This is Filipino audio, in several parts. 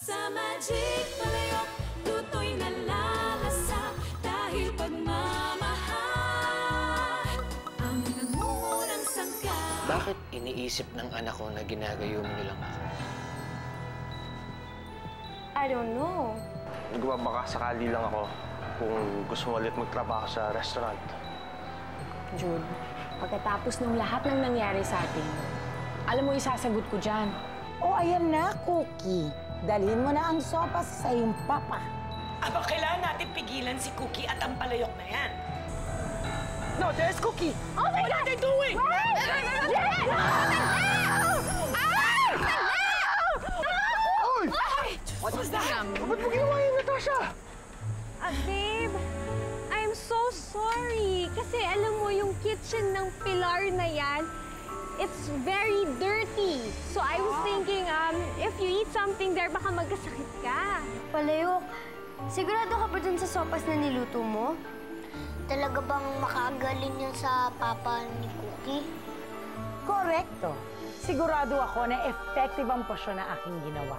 Sa Magic Palayok, luto'y nalalasa dahil pagmamahal ang nangungunang sangka. Bakit iniisip ng anak ko na ginagayo mo nilang ako? I don't know. Nagbabaka sakali lang ako kung gusto mo ulit magtrabaho sa restaurant. Jude, pagkatapos ng lahat ng nangyari sa atin, alam mo, isasagot ko dyan. O ayan na, Cookie. Dalhin mo na ang sopas sa iyong papa. Aba, kailangan natin pigilan si Cookie at ang palayok na yan. No, there's Cookie. Oh my God! What are they doing? What was that? Ba't mo ginawa yun, Natasha? Babe, I'm so sorry. Kasi alam mo, yung kitchen ng Pilar na yan, it's very dirty. So I was thinking, if you eat something there, baka magkasakit ka. Palayok, sigurado ka ba dun sa sopas na niluto mo? Talaga bang makagaling yan sa papa ni Cookie? Correcto. Sigurado ako na effective ang posyon na aking ginawa.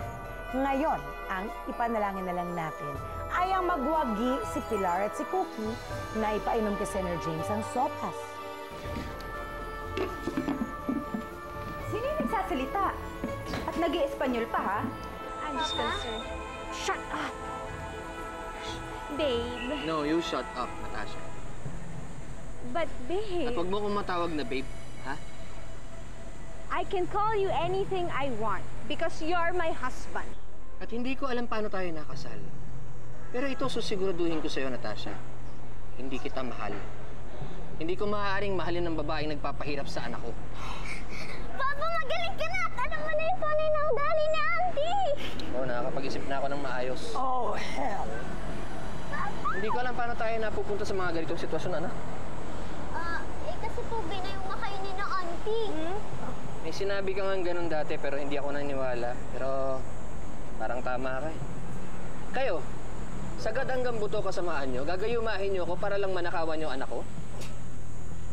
Ngayon, ang ipanalangin na lang natin ay ang magwagi si Pilar at si Cookie na ipainom kay Senator James ang sopas. Sino yung nagsasalita? At nag-i-Espanyol pa, ha? I'm just gonna say, shut up. Babe. No, you shut up, Natasha. But babe, At huwag mo kong matawag na babe, ha? I can call you anything I want because you're my husband. At hindi ko alam paano tayo nakasal. Pero ito susiguraduhin ko sa'yo, Natasha. Hindi kita mahal. Hindi ko maaaring mahalin ng babaeng nagpapahirap sa anak ko. Papa, magaling ka na! Alam mo na yung tunay na ugali ni Auntie! Oo, nakakapag-isip na ako ng maayos. Oh, hell! Hindi ko alam paano tayo napupunta sa mga ganitong sitwasyon, anak. Kasi po binayong makainin ng Auntie. May sinabi ka nga ganun dati pero hindi ako naniniwala. Pero parang tama ka eh. Kayo, sagad hanggang buto kasamaan nyo, gagayumahin nyo ako para lang manakawan yung anak ko?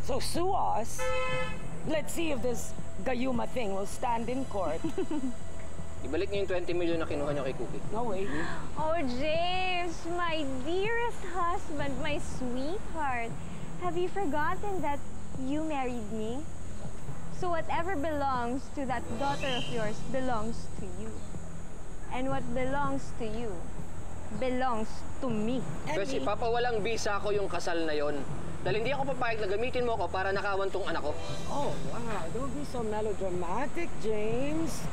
So sue us. Let's see if this Gayuma thing will stand in court. Ibalik nyo yung 20 million na kinuha nyo kay Cookie. No way. Oh, James, my dearest husband, my sweetheart. Have you forgotten that you married me? So whatever belongs to that daughter of yours belongs to you. And what belongs to you belongs to me. Kasi papawalang bisa ko yung kasal na yon. Dahil hindi ako papayag na gamitin mo ako para nakawan tong anak ko. Oh, wow. Don't be so melodramatic, James.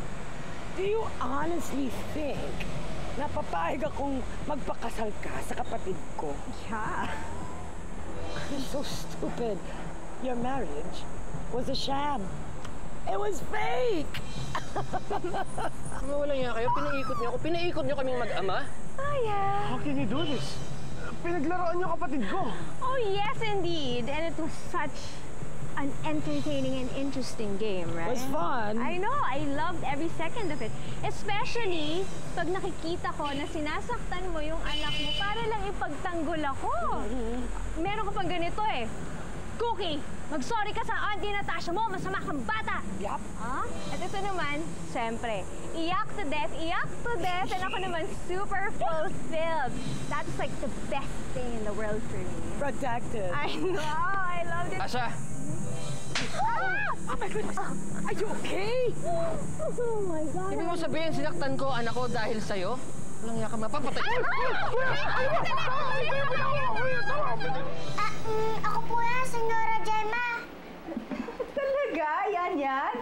Do you honestly think na papayag akong magpakasal ka sa kapatid ko? Yeah. You're so stupid. Your marriage was a sham. It was fake! Walang yan kayo. Pinaikot nyo kaming mag-ama. Oh, yeah. How can you do this? Pinaglaruan niyo kapatid ko. Oh, yes, indeed. And it was such an entertaining and interesting game, right? It was fun. I know. I loved every second of it. Especially pag nakikita ko na sinasaktan mo yung anak mo para lang ipagtanggol ako. Meron ka pang ganito eh. Cookie, mag-sorry ka sa Auntie Natasha mo. Masama kang bata. Yup. Ah? At ito naman, siyempre, iyak to death, and ako naman super fulfilled. That's like the best thing in the world for me. Protected. I know, I loved it. Asha! Oh my goodness! Are you okay? Oh my God. Ibig mo sabihin, sinaktan ko anak ko dahil sa'yo? Walang yaka, mapapatay ko. Ako po yan, Senora Gemma. Talaga? Yan?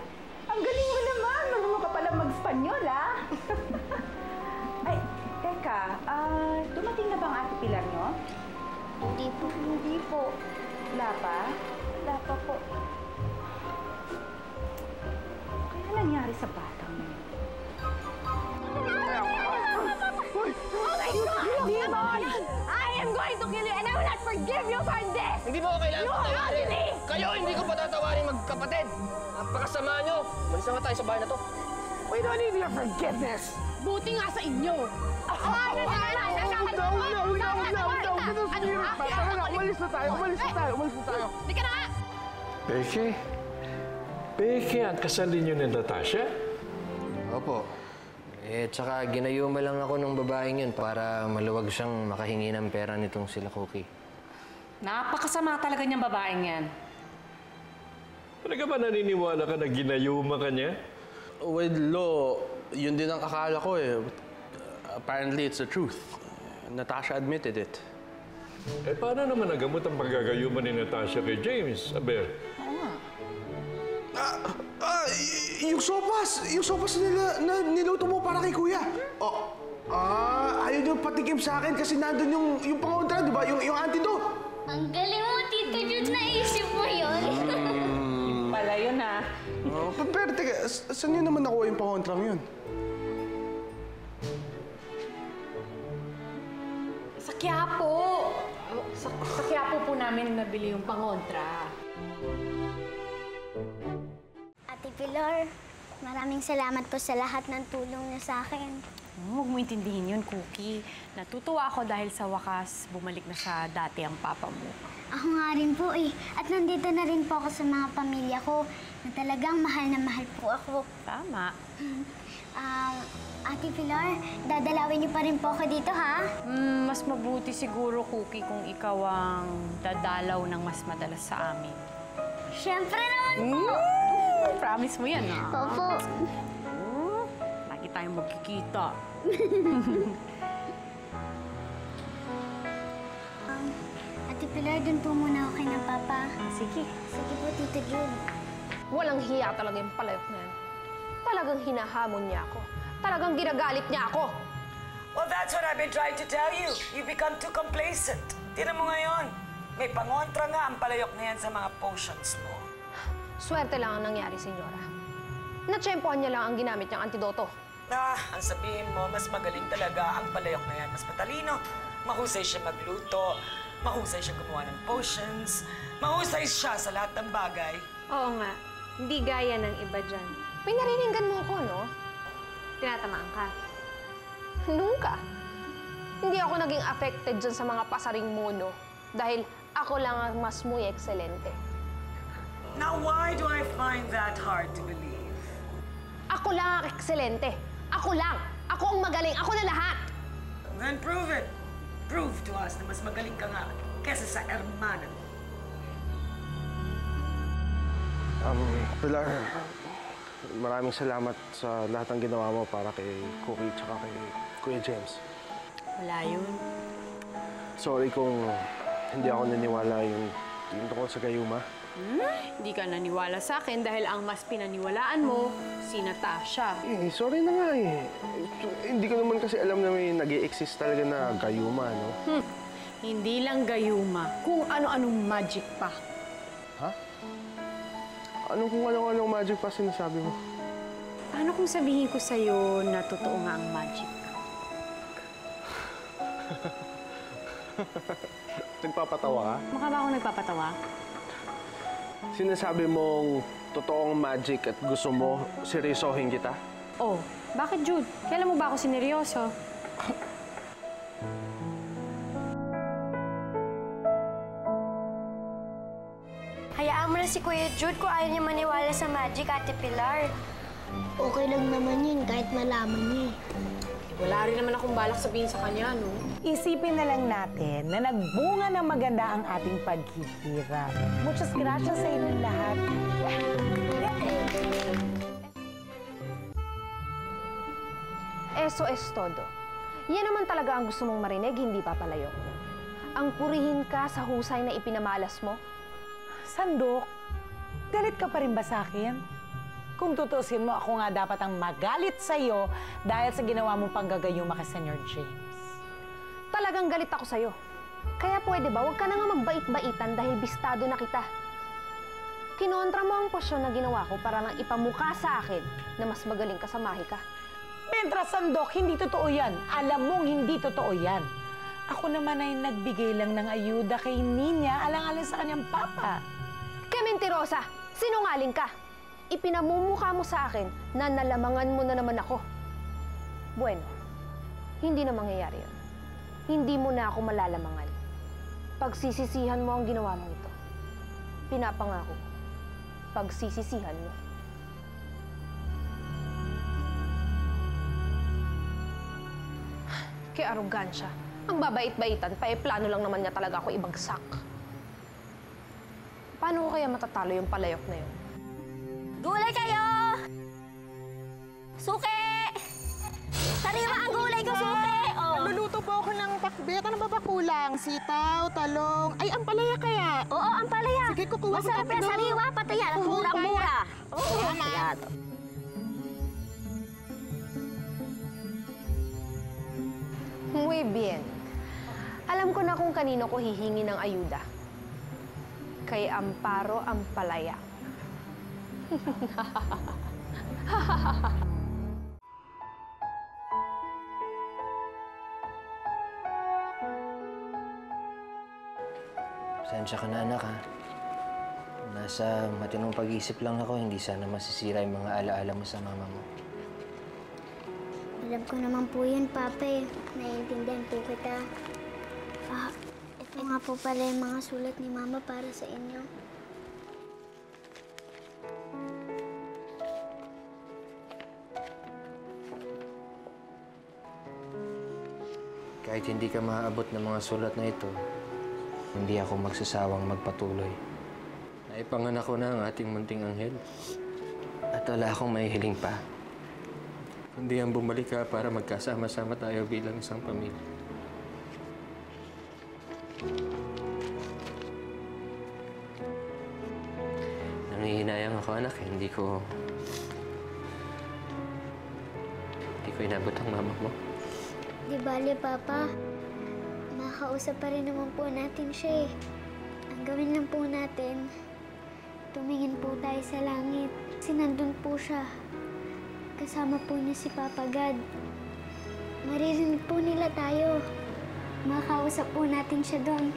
Ang galing mo naman. Marunong ka pala mag-Espanyol, ha? Ay, teka. Dumating na ba ang Ate Pilar nyo? Hindi po. Hindi po. Wala pa? Wala pa po. Kaya nangyari sa batang yun? Oh my God! Demon! I am going to kill you and I will not forgive you for this! Hindi mo ko kailangan patawarin. ugly! Kayo, hindi ko patatawarin magkapatid. Napakasama nyo. Malis na nga tayo sa bahay na to. We don't need your forgiveness. Buti nga sa inyo! Umalis na tayo. Di ka na nga! Peke ang kasal ninyo ni Natasha? Opo. Tsaka ginayuma lang ako ng babaeng yun para maluwag siyang makahingi ng pera nitong sila Cookie. Napakasama talaga niyang babaeng yan. Talaga ba naniniwala ka na ginayuma ka niya? With Lo, yun din ang akala ko eh. Apparently, it's the truth. Natasha admitted it. Paano naman nagamot ang paggagayuma ni Natasha kay James, Aber? Yung sopas na niluto mo para kay Kuya. Ayaw niyo patikim sa akin kasi nandun yung pangontra, di ba? Yung antidote. Ang galing mo, Tito Jude. Naisip mo yun. Pala yun, ha? Pero teka, saan niyo naman nakuha yung pangontrang yun? Sa Quiapo. Sa Quiapo po namin nabili yung pangontra. Ate Pilar, maraming salamat po sa lahat ng tulong niyo sa akin. Huwag mo intindihin yun, Cookie. Natutuwa ako dahil sa wakas bumalik na sa dati ang papa mo. Ako nga rin po eh. At nandito na rin po ako sa mga pamilya ko na talagang mahal na mahal po ako. Tama. Ate Pilar, dadalawin niyo pa rin po ako dito, ha? Mas mabuti siguro, Cookie, kung ikaw ang dadalaw ng mas madalas sa amin. Siyempre naman po! Promise mo yan, ha? Opo. Lagi tayong magkikita. Ate Pilar, dun po muna ako kay ng Papa. Sige. Sige po, Tito Jude. Walang hiya talaga yung palayok na yan. Talagang hinahamon niya ako. Talagang ginagalit niya ako. Well, that's what I've been trying to tell you. You become too complacent. Tingnan mo ngayon. May pangontra nga ang palayok na yan sa mga potions mo. Swerte lang ang nangyari, senyora. Natsyempohan niya lang ang ginamit niyang antidoto. Ang sabihin mo, mas magaling talaga ang palayok na yan. Mas matalino. Mahusay siya magluto. Mahusay siya gumawa ng potions. Mahusay siya sa lahat ng bagay. Oo nga. Hindi gaya ng iba dyan. May nariningan mo ako, no? Tinatamaan ka. Nunca. Hindi ako naging affected dyan sa mga pasaring mono dahil ako lang ang mas muy excelente. Now, why do I find that hard to believe? Ako lang ang excelente. Ako lang. Ako ang magaling. Ako na lahat. Then prove it. Prove to us na mas magaling ka nga kesa sa hermana mo. Pilar, maraming salamat sa lahat ng ginawa mo para kay Cookie at kay Kuya James. Wala yun. Sorry kung hindi ako naniwala yung tungkol sa gayuma. Hindi ka naniwala sa akin dahil ang mas pinaniwalaan mo, si Natasha. Sorry na nga eh. Hindi ko naman kasi alam na may nag-i-exist talaga na gayuma, no? Hindi lang gayuma, kung ano-anong magic pa. Ha? Anong kung ano-anong magic pa sinasabi mo? Paano kung sabihin ko sa'yo na totoo nga ang magic? Nagpapatawa ka? Mukha ba ako nagpapatawa? Sinasabi mong totoong magic at gusto mo seryosohin kita? Oh, bakit Jude? Kailan mo ba ako sineryoso? Hayaan mo na si Kuya Jude kung ayaw niya maniwala sa magic, Ate Pilar. Okay lang naman yun kahit malaman niya. Wala rin naman akong balak sabihin sa kanya, no? Isipin na lang natin na nagbunga ng maganda ang ating paghihirap. Muchas gracias sa inyong lahat. Eso es todo. Yan naman talaga ang gusto mong marinig, hindi papalayok. Ang purihin ka sa husay na ipinamalas mo. Sandok, galit ka pa rin ba sa akin? Kung tutusin mo, ako nga dapat ang magalit sa'yo dahil sa ginawa mong panggagayuma kay Senyor James. Talagang galit ako sa'yo. Kaya pwede ba, huwag ka na nga magbait-baitan dahil bistado na kita. Kinontra mo ang posyon na ginawa ko para lang ipamukha sa akin na mas magaling ka sa mahika. Mentras, Sandok, hindi totoo yan. Alam mong hindi totoo yan. Ako naman ay nagbigay lang ng ayuda kay Nina alang-alang sa kanyang papa. Kaya mentirosa, sinungaling ka. Ipinamumukha mo sa akin na nalamangan mo na naman ako. Bueno, hindi na mangyayari yun. Hindi mo na ako malalamangan. Pagsisisihan mo ang ginawa mong ito. Pinapangako, pagsisisihan mo. Kaya arogansya. Ang babait-baitan pa, plano lang naman niya talaga ako ibagsak. Paano ko kaya matatalo yung palayok na yun? Gulay kayo! Suke! Sariwa ang gulay ko, suke! Oh. Nagluluto po ako ng pakbet. Ano ba kulang? Sitaw, talong. Ay, ampalaya kaya? Oo, ampalaya. Sige, kukuha ko masarap yan, sariwa, pati yan. Ang murang-mura. Oo, salamat. Muy bien. Alam ko na kung kanino ko hihingi ng ayuda. Kay Amparo Ampalaya. Pasensya ka na, anak, ha? Nasa matinong pag-iisip lang ako, hindi sana masisira yung mga alaala mo sa mama mo. Alam ko naman po yun, Papa eh. Naiintindihan po kita. Ah, ito nga po pala yung mga sulat ni Mama para sa inyo. Kahit hindi ka maaabot ng mga sulat na ito, hindi ako magsasawang magpatuloy. Naipanganak ko na ang ating munting anghel. At wala akong mahihiling pa. Kundi ang bumalik ka para magkasama-sama tayo bilang isang pamilya. Nangihinayang ako, anak. Hindi ko inabot ang mama mo. Di bale, Papa. Makausap pa rin naman po natin siya eh. Ang gawin lang po natin, tumingin po tayo sa langit. Kasi nandun po siya. Kasama po niya si Papa God. Maririnig po nila tayo. Makausap po natin siya doon.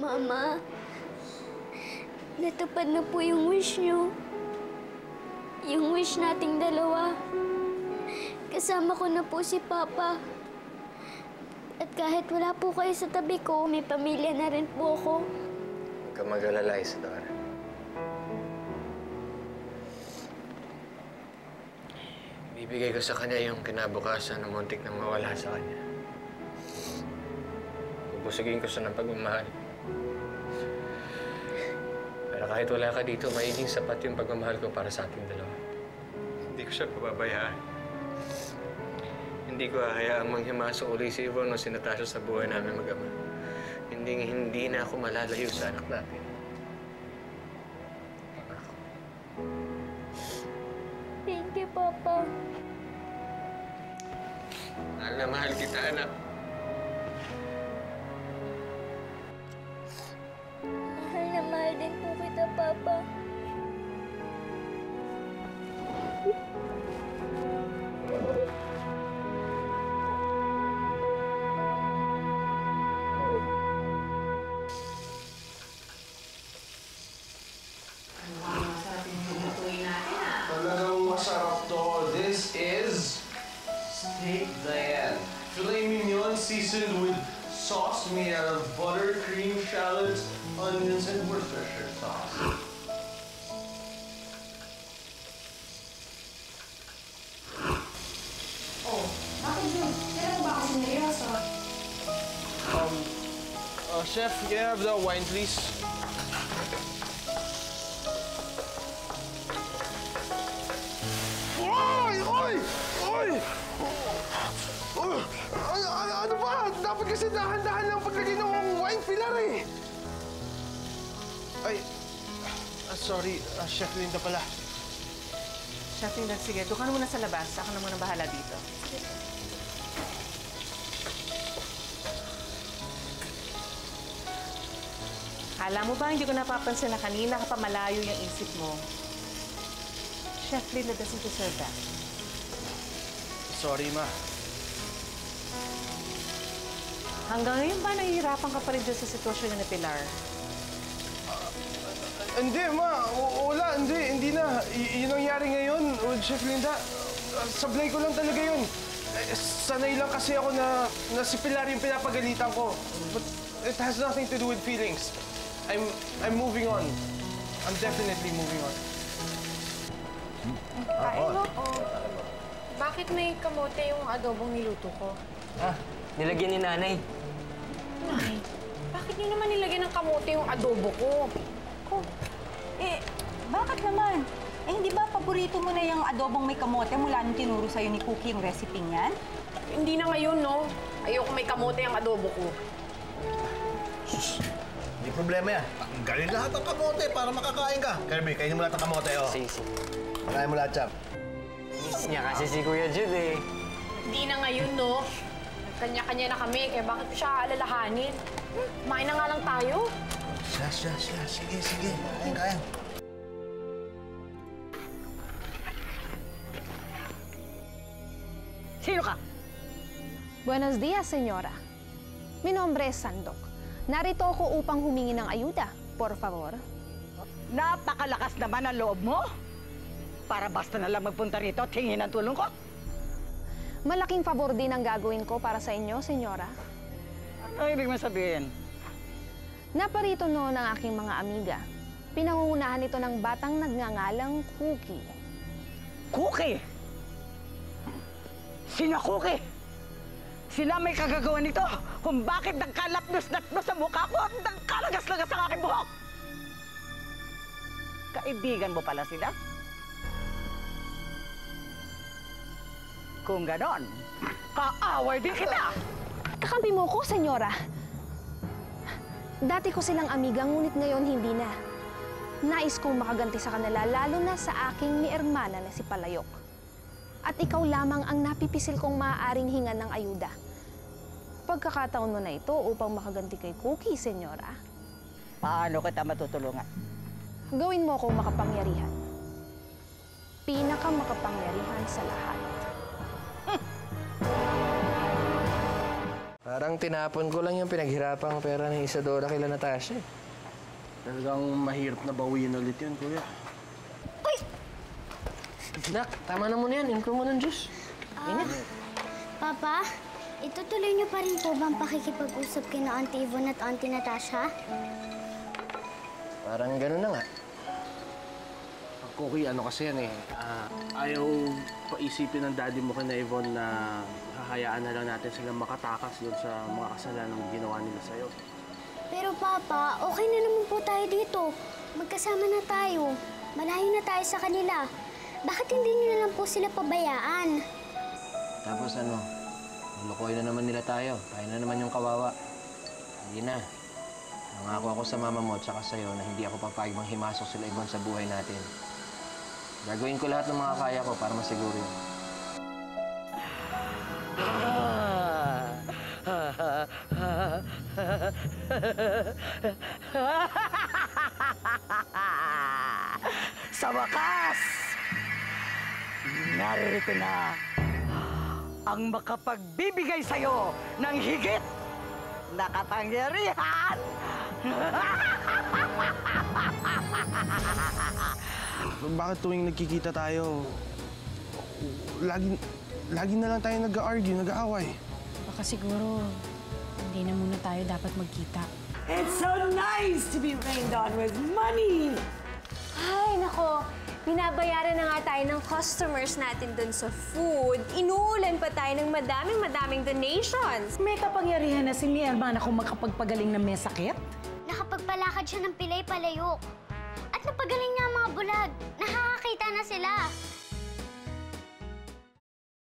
Mama, natupad na po yung wish niyo. Yung wish nating dalawa. Kasama ko na po si Papa. At kahit wala po kayo sa tabi ko, may pamilya na rin po ako. Huwag ka mag-alala, Isadora. Bibigay ko sa kanya yung kinabukasan na muntik na mawala sa kanya. Bubusugin ko siya ng pagmamahal. Pero kahit wala ka dito, magiging sapat yung pagmamahal ko para sa ating dalawa. Hindi ko siya pababayaan. Hindi ko hahayaang manghimasok uli si Yvonne o si Natasha sa buhay namin mag-ama. Hindi na ako malalayo sa anak natin. Thank you, Papa. Mahal na mahal kita, anak. Mahal na mahal din po kita, Papa. Talagang masarap to. This is steak Diane. Filet mignon seasoned with sauce made out of butter, cream, shallots, onions, and Worcestershire sauce. Oh, bakit yun? Kailan mo ba ako sineryoso? Chef, can I have the wine, please? Oy! Oy! Oy! Ano ba? Dapat kasi dahan-dahan lang paglagay ng wine pillar eh. Ay, sorry, Chef Linda pala. Chef Linda, sige, doon ka na muna sa labas. Ako na muna bahala dito. Kala mo ba hindi ko napapansin na kanina ka pa malayo yung isip mo? Chef Linda doesn't deserve that. Sorry, Ma. Hanggang ngayon ba nahihirapan ka pa rin dyan sa sitwasyon ni Pilar? Hindi, Ma. Wala, hindi na. Yung nangyari ngayon, Chef Linda, sablay ko lang talaga yun. sanay lang kasi ako na si Pilar yung pinapagalitan ko. But it has nothing to do with feelings. I'm moving on. I'm definitely moving on. Kain mo ko. Bakit may kamote yung adobong niluto ko? Nilagyan ni nanay. Nay, bakit niyo naman nilagyan ng kamote yung adobo ko? Bakit naman? Hindi ba paborito mo na yung adobong may kamote mula nung tinuro sa'yo ni Cookie yung recipe niyan? Hindi na ngayon, no? Ayoko may kamote yung adobo ko. Hindi problema yan. Tanggalin lahat ng kamote para makakain ka. Kirby, kainin mo lahat ng kamote, oh. Sige. Pakain mo lahat, Chap. Miss niya kasi si Kuya Jude, eh. Hindi na ngayon, no? Kanya-kanya na kami, kaya bakit ko siya alalahanin? Kumain na nga lang tayo. Siya. Sige. Kain. Sino ka? Buenos días, señora. Mi nombre es Sandok. Narito ako upang humingi ng ayuda. Por favor. Napakalakas naman ang loob mo. Para basta na lang magpunta rito at hingin ang tulong ko. Malaking favor din ang gagawin ko para sa inyo, senyora. Ano ibig mo sabihin? Naparito noon ang aking mga amiga. Pinangungunahan ito ng batang nagngangalang Cookie. Cookie? Sino Cookie? Sila may kagagawa nito kung bakit nagkalapnos-lapnos sa mukha ko at nagkalagas-lagas ang aking buhok. Kaibigan mo pala sila? Kung ganon, kaaway din kita! Kakampi mo ko, senyora. Dati ko silang amiga, ngunit ngayon hindi na. Nais kong makaganti sa kanila, lalo na sa aking ni ermana na si Palayok. At ikaw lamang ang napipisil kong maaaring hingan ng ayuda. Pagkakataon mo na ito upang makaganti kay Cookie, senyora. Paano kita matutulungan? Gawin mo akong makapangyarihan. Pinakamakapangyarihan sa lahat. Parang tinapon ko lang yung pinaghirapang pera ni Isadora kay Natasha. Talagang mahirap na bawiin ulit yun, Kuya. Nak, tama na muna yan. Inom ko muna ng juice. Papa, itutuloy niyo pa rin po bang pakikipag-usap kina Auntie Yvonne at Auntie Natasha? Parang gano'n na nga. Cookie, ano kasi yan eh. Ayaw paisipin ng daddy mo kina Yvonne na hahayaan na lang natin silang makatakas doon sa mga kasalanan ginawa nila sa'yo. Pero Papa, okay na naman po tayo dito. Magkasama na tayo. Malayo na tayo sa kanila. Bakit hindi niyo na lang po sila pabayaan? Tapos ano, lukoy na naman nila tayo. Tayo na naman yung kawawa. Hindi na. Nangako ako sa mama mo at saka sa'yo na hindi ako papayag manghimasok sila ibang sa buhay natin. Gagawin ko lahat ng mga kaya ko para masiguro yun. Sa wakas, narito na ang makapagbibigay sa'yo ng higit na kapangyarihan. Bakit tuwing nagkikita tayo, lagi na lang tayo nag-argue, nag-aaway? Baka siguro, hindi na muna tayo dapat magkita. It's so nice to be rained on with money! Ay, nako. Binabayaran na nga tayo ng customers natin dun sa food. Inuulan pa tayo ng madaming donations. May kapangyarihan na si mi hermana kung makapagpagaling ng may sakit? Nakapagpalakad siya ng pilay palayok. At napagaling niya ang mga bulag.